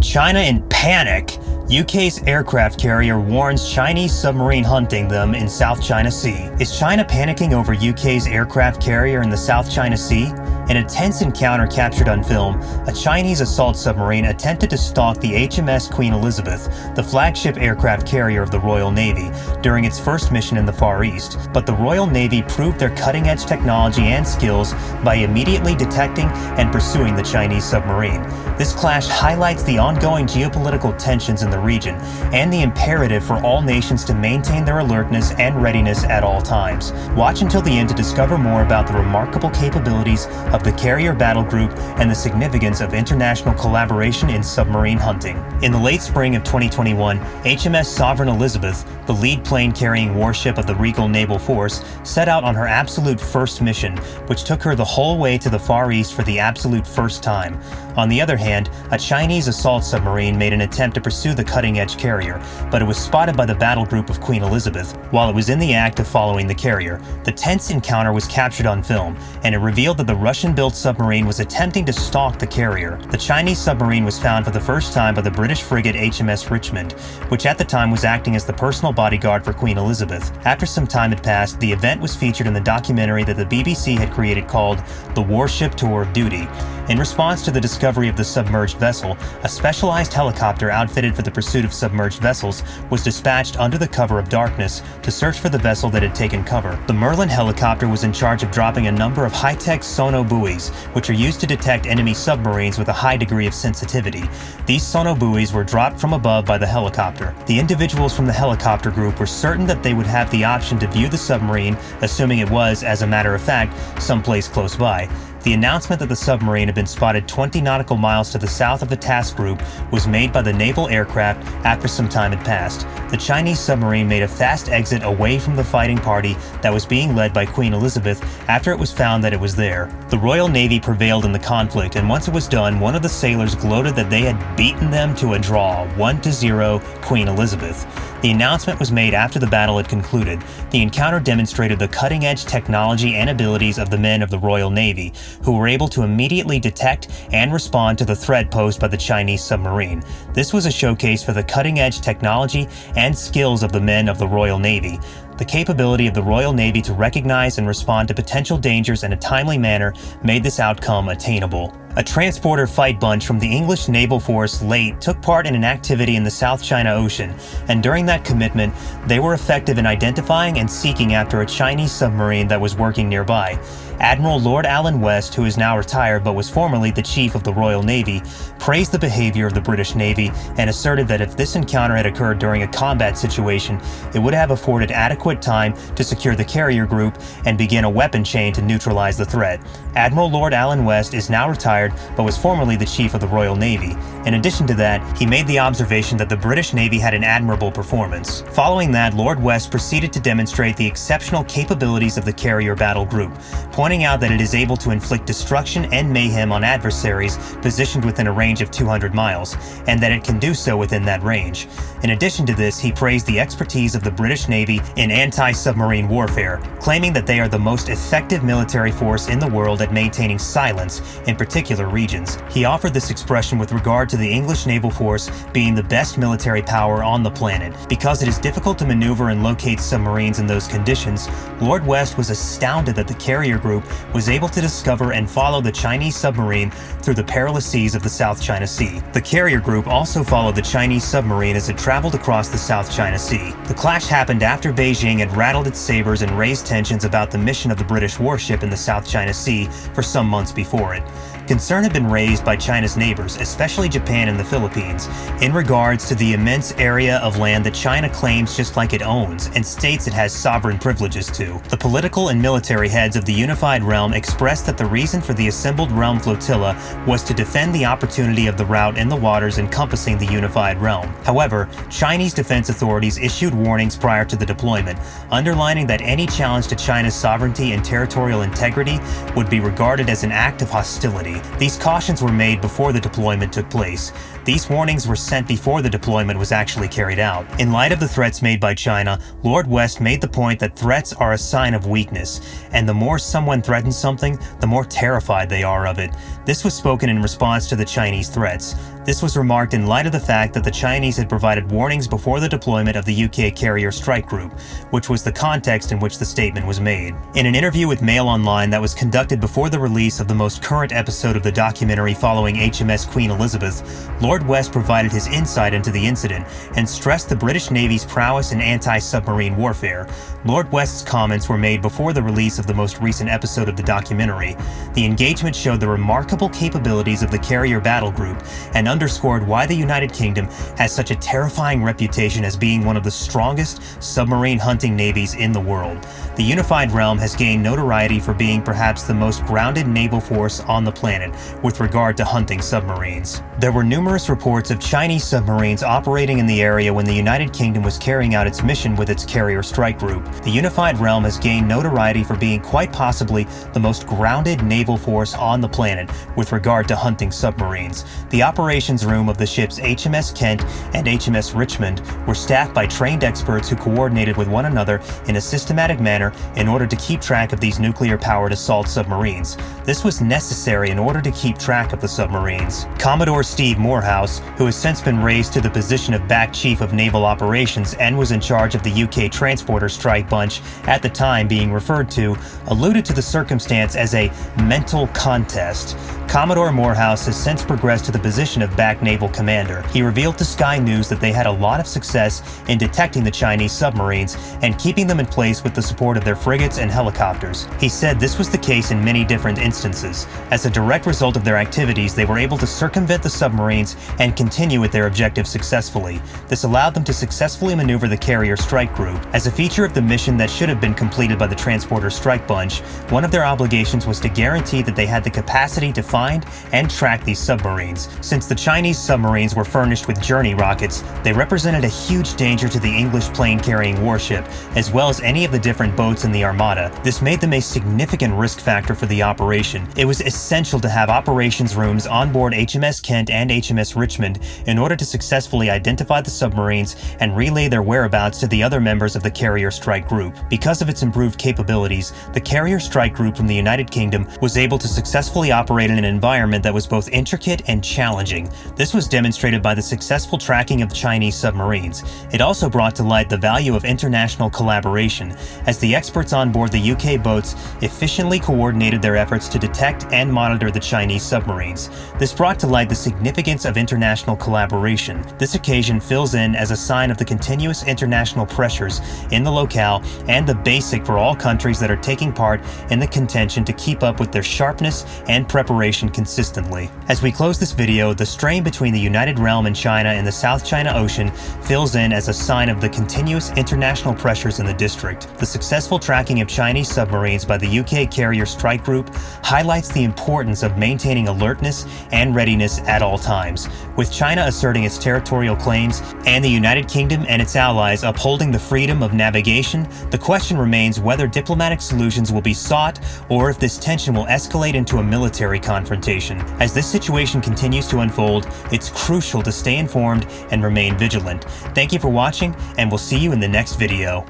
China in panic. UK's aircraft carrier warns Chinese submarine hunting them in South China Sea. Is China panicking over UK's aircraft carrier in the South China Sea? In a tense encounter captured on film, a Chinese assault submarine attempted to stalk the HMS Queen Elizabeth, the flagship aircraft carrier of the Royal Navy, during its first mission in the Far East. But the Royal Navy proved their cutting-edge technology and skills by immediately detecting and pursuing the Chinese submarine. This clash highlights the ongoing geopolitical tensions in the region and the imperative for all nations to maintain their alertness and readiness at all times. Watch until the end to discover more about the remarkable capabilities of the carrier battle group and the significance of international collaboration in submarine hunting. In the late spring of 2021, HMS Sovereign Elizabeth, the lead plane-carrying warship of the Regal Naval Force, set out on her absolute first mission, which took her the whole way to the Far East for the absolute first time. On the other hand, a Chinese assault submarine made an attempt to pursue the cutting-edge carrier, but it was spotted by the battle group of Queen Elizabeth while it was in the act of following the carrier. The tense encounter was captured on film, and it revealed that the Russian-built submarine was attempting to stalk the carrier. The Chinese submarine was found for the first time by the British frigate HMS Richmond, which at the time was acting as the personal bodyguard for Queen Elizabeth. After some time had passed, the event was featured in the documentary that the BBC had created called The Warship Tour of Duty. In response to the discovery of the submerged vessel, a specialized helicopter outfitted for the pursuit of submerged vessels was dispatched under the cover of darkness to search for the vessel that had taken cover. The Merlin helicopter was in charge of dropping a number of high-tech sono buoys, which are used to detect enemy submarines with a high degree of sensitivity. These sono buoys were dropped from above by the helicopter. The individuals from the helicopter group were certain that they would have the option to view the submarine, assuming it was, as a matter of fact, someplace close by. The announcement that the submarine had been spotted 20 nautical miles to the south of the task group was made by the naval aircraft after some time had passed. The Chinese submarine made a fast exit away from the fighting party that was being led by Queen Elizabeth after it was found that it was there. The Royal Navy prevailed in the conflict, and once it was done, one of the sailors gloated that they had beaten them to a draw, 1-0 Queen Elizabeth. The announcement was made after the battle had concluded. The encounter demonstrated the cutting-edge technology and abilities of the men of the Royal Navy, who were able to immediately detect and respond to the threat posed by the Chinese submarine. This was a showcase for the cutting-edge technology and skills of the men of the Royal Navy. The capability of the Royal Navy to recognize and respond to potential dangers in a timely manner made this outcome attainable. A transporter fight bunch from the English Naval Force late took part in an activity in the South China Ocean, and during that commitment, they were effective in identifying and seeking after a Chinese submarine that was working nearby. Admiral Lord Allen West, who is now retired but was formerly the Chief of the Royal Navy, praised the behavior of the British Navy and asserted that if this encounter had occurred during a combat situation, it would have afforded adequate time to secure the carrier group and begin a weapon chain to neutralize the threat. Admiral Lord Allen West is now retired but was formerly the Chief of the Royal Navy. In addition to that, he made the observation that the British Navy had an admirable performance. Following that, Lord West proceeded to demonstrate the exceptional capabilities of the carrier battle group, pointing out that it is able to inflict destruction and mayhem on adversaries positioned within a range of 200 miles, and that it can do so within that range. In addition to this, he praised the expertise of the British Navy in anti-submarine warfare, claiming that they are the most effective military force in the world at maintaining silence in particular regions. He offered this expression with regard to the English naval force being the best military power on the planet. Because it is difficult to maneuver and locate submarines in those conditions, Lord West was astounded that the carrier group was able to discover and follow the Chinese submarine through the perilous seas of the South China Sea. The carrier group also followed the Chinese submarine as it traveled across the South China Sea. The clash happened after Beijing had rattled its sabers and raised tensions about the mission of the British warship in the South China Sea for some months before it. Concern had been raised by China's neighbors, especially Japan and the Philippines, in regards to the immense area of land that China claims just like it owns and states it has sovereign privileges to. The political and military heads of the unified realm expressed that the reason for the assembled realm flotilla was to defend the opportunity of the route in the waters encompassing the unified realm. However, Chinese defense authorities issued warnings prior to the deployment, underlining that any challenge to China's sovereignty and territorial integrity would be regarded as an act of hostility. Sea. These cautions were made before the deployment took place. These warnings were sent before the deployment was actually carried out. In light of the threats made by China, Lord West made the point that threats are a sign of weakness, and the more someone threatens something, the more terrified they are of it. This was spoken in response to the Chinese threats. This was remarked in light of the fact that the Chinese had provided warnings before the deployment of the UK carrier strike group, which was the context in which the statement was made. In an interview with Mail Online that was conducted before the release of the most current episode of the documentary following HMS Queen Elizabeth, Lord West provided his insight into the incident and stressed the British Navy's prowess in anti-submarine warfare. Lord West's comments were made before the release of the most recent episode of the documentary. The engagement showed the remarkable capabilities of the carrier battle group and underscored why the United Kingdom has such a terrifying reputation as being one of the strongest submarine hunting navies in the world. The unified realm has gained notoriety for being perhaps the most grounded naval force on the planet with regard to hunting submarines. There were numerous reports of Chinese submarines operating in the area when the United Kingdom was carrying out its mission with its carrier strike group. The unified realm has gained notoriety for being quite possibly the most grounded naval force on the planet with regard to hunting submarines. The operations room of the ships HMS Kent and HMS Richmond were staffed by trained experts who coordinated with one another in a systematic manner in order to keep track of these nuclear-powered assault submarines. This was necessary in order to keep track of the submarines. Commodore Steve Morehouse, who has since been raised to the position of Back Chief of Naval Operations and was in charge of the UK transporter strike bunch at the time being referred to, alluded to the circumstance as a mental contest. Commodore Morehouse has since progressed to the position of Back Naval Commander. He revealed to Sky News that they had a lot of success in detecting the Chinese submarines and keeping them in place with the support of their frigates and helicopters. He said this was the case in many different instances. As a direct result of their activities, they were able to circumvent the submarines and continue with their objective successfully. This allowed them to successfully maneuver the carrier strike group. As a feature of the mission that should have been completed by the transporter strike bunch, one of their obligations was to guarantee that they had the capacity to find and track these submarines. Since the Chinese submarines were furnished with journey rockets, they represented a huge danger to the English plane-carrying warship, as well as any of the different boats in the armada. This made them a significant risk factor for the operation. It was essential to have operations rooms on board HMS Kent and HMS Richmond in order to successfully identify the submarines and relay their whereabouts to the other members of the carrier strike group. Because of its improved capabilities, the carrier strike group from the United Kingdom was able to successfully operate in an environment that was both intricate and challenging. This was demonstrated by the successful tracking of Chinese submarines. It also brought to light the value of international collaboration, as the experts on board the UK boats efficiently coordinated their efforts to detect and monitor the Chinese submarines. This brought to light the significance of international collaboration. This occasion fills in as a sign of the continuous international pressures in the locale and the basic for all countries that are taking part in the contention to keep up with their sharpness and preparation consistently. As we close this video, the strain between the United Realm and China in the South China Ocean fills in as a sign of the continuous international pressures in the district. The successful tracking of Chinese submarines by the UK carrier strike group highlights the importance of maintaining alertness and readiness at all times. With China asserting its territorial claims and the United Kingdom and its allies upholding the freedom of navigation, the question remains whether diplomatic solutions will be sought or if this tension will escalate into a military confrontation. As this situation continues to unfold, it's crucial to stay informed and remain vigilant. Thank you for watching, and we'll see you in the next video.